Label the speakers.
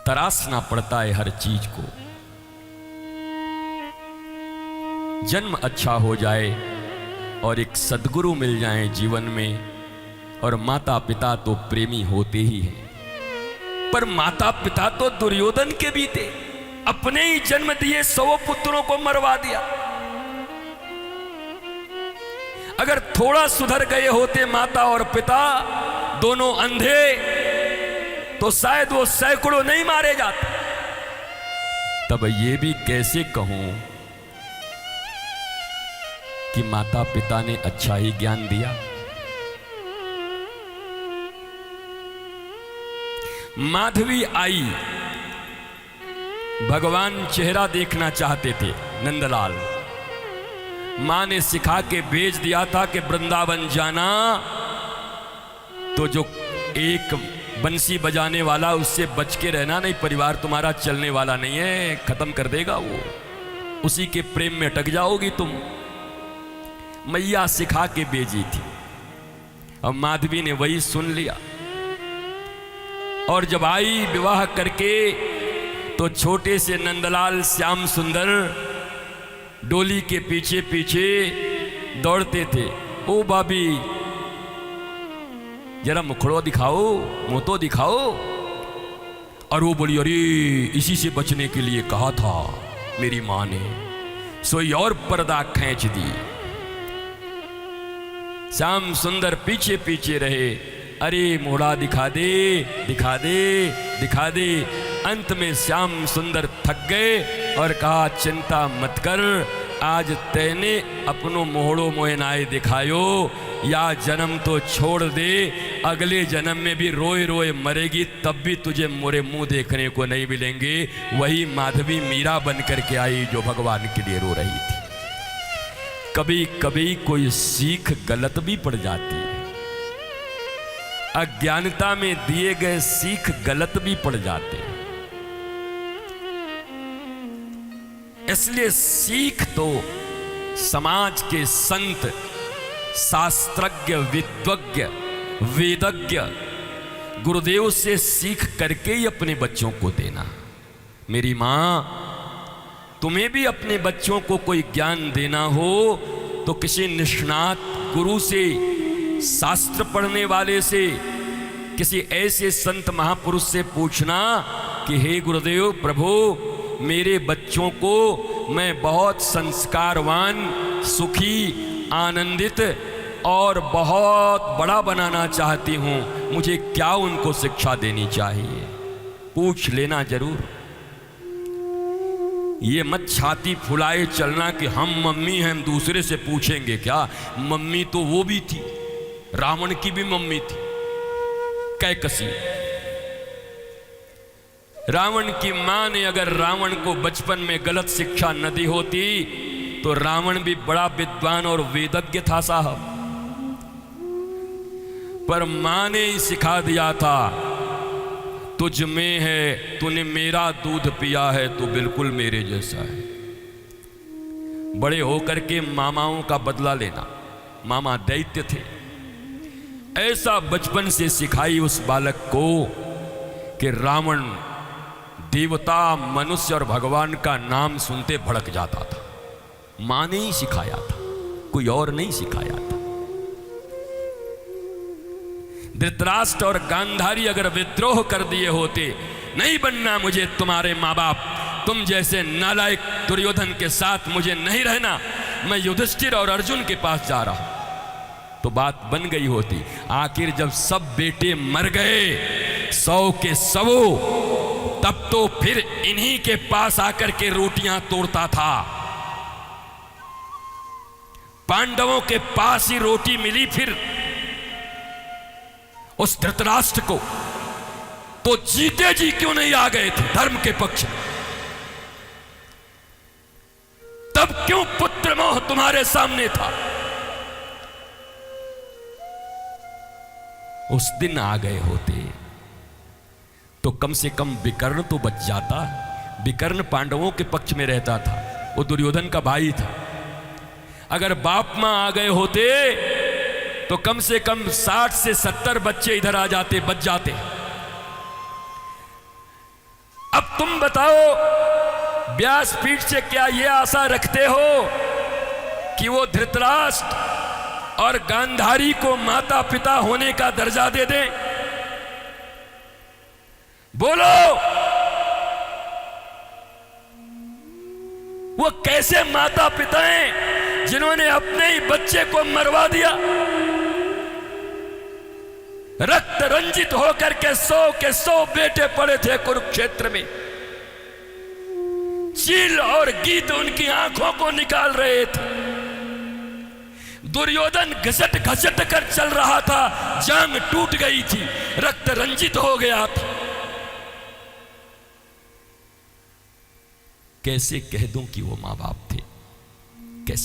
Speaker 1: तरासना पड़ता है हर चीज को। जन्म अच्छा हो जाए और एक सद्गुरु मिल जाए जीवन में, और माता पिता तो प्रेमी होते ही हैं, पर माता पिता तो दुर्योधन के भी थे। अपने ही जन्म दिए 100 पुत्रों को मरवा दिया। अगर थोड़ा सुधर गए होते माता और पिता दोनों अंधे, तो शायद वो सैकड़ों नहीं मारे जाते। तब ये भी कैसे कहूं कि माता पिता ने अच्छा ही ज्ञान दिया। माधवी आई, भगवान चेहरा देखना चाहते थे नंदलाल। मां ने सिखा के भेज दिया था कि वृंदावन जाना तो जो एक बंसी बजाने वाला उससे बच के रहना, नहीं परिवार तुम्हारा चलने वाला नहीं है, खत्म कर देगा वो, उसी के प्रेम में अटक जाओगी तुम। मैया सिखा के भेजी थी। अब माधवी ने वही सुन लिया, और जब आई विवाह करके तो छोटे से नंदलाल श्याम सुंदर डोली के पीछे पीछे दौड़ते थे। ओ भाभी जरा मुखड़ो दिखाओ, मुंह तो दिखाओ। और वो बोली, अरे इसी से बचने के लिए कहा था मेरी मां ने, सोई और पर्दा खींच दी। श्याम सुंदर पीछे पीछे रहे, अरे मोड़ा दिखा दे दिखा दे दिखा दे। अंत में श्याम सुंदर थक गए और कहा, चिंता मत कर, आज तैने अपनो मोहड़ो मोहनाए दिखायो, या जन्म तो छोड़ दे, अगले जन्म में भी रोए रोए मरेगी, तब भी तुझे मोरे मुंह देखने को नहीं मिलेंगे। वही माधवी मीरा बन करके आई जो भगवान के लिए रो रही थी। कभी कभी कोई सीख गलत भी पड़ जाती है, अज्ञानता में दिए गए सीख गलत भी पड़ जाते हैं। इसलिए सीख तो समाज के संत, शास्त्रज्ञ, विद्वज्ञ, वेदज्ञ, गुरुदेव से सीख करके ही अपने बच्चों को देना। मेरी मां, तुम्हें भी अपने बच्चों को कोई ज्ञान देना हो तो किसी निष्णात गुरु से, शास्त्र पढ़ने वाले से, किसी ऐसे संत महापुरुष से पूछना कि हे गुरुदेव प्रभु, मेरे बच्चों को मैं बहुत संस्कारवान, सुखी, आनंदित और बहुत बड़ा बनाना चाहती हूं, मुझे क्या उनको शिक्षा देनी चाहिए? पूछ लेना जरूर। ये मत छाती फुलाए चलना कि हम मम्मी हैं, हम दूसरे से पूछेंगे क्या। मम्मी तो वो भी थी, रावण की भी मम्मी थी, कैकसी। रावण की मां ने अगर रावण को बचपन में गलत शिक्षा न दी होती तो रावण भी बड़ा विद्वान और वेदज्ञ था साहब। पर मां ने ही सिखा दिया था, तुझ में है, तूने मेरा दूध पिया है तो बिल्कुल मेरे जैसा है। बड़े होकर के मामाओं का बदला लेना, मामा दैत्य थे, ऐसा बचपन से सिखाई उस बालक को कि रावण देवता, मनुष्य और भगवान का नाम सुनते भड़क जाता था। मां ने ही सिखाया था, कोई और नहीं सिखाया था। धृतराष्ट्र और गांधारी अगर विद्रोह कर दिए होते, नहीं बनना मुझे तुम्हारे माँ बाप, तुम जैसे नालायक दुर्योधन के साथ मुझे नहीं रहना, मैं युधिष्ठिर और अर्जुन के पास जा रहा हूं, तो बात बन गई होती। आखिर जब सब बेटे मर गए 100 के 100, तब तो फिर इन्हीं के पास आकर के रोटियां तोड़ता था। पांडवों के पास ही रोटी मिली फिर उस धृतराष्ट्र को, तो जीते जी क्यों नहीं आ गए थे धर्म के पक्ष में? तब क्यों पुत्र मोह तुम्हारे सामने था? उस दिन आ गए होते तो कम से कम विकर्ण तो बच जाता। विकर्ण पांडवों के पक्ष में रहता था, वो दुर्योधन का भाई था। अगर बाप मां आ गए होते तो कम से कम 60 से 70 बच्चे इधर आ जाते, बच जाते। तुम बताओ, व्यासपीठ से क्या ये आशा रखते हो कि वो धृतराष्ट्र और गांधारी को माता पिता होने का दर्जा दे दें? बोलो, वो कैसे माता पिता हैं जिन्होंने अपने ही बच्चे को मरवा दिया? रक्त रंजित होकर के 100 के 100 बेटे पड़े थे कुरुक्षेत्र में। चील और गीत उनकी आंखों को निकाल रहे थे। दुर्योधन घसट घसट कर चल रहा था, जांग टूट गई थी, रक्त रंजित हो गया था। कैसे कह दूं कि वो मां बाप थे?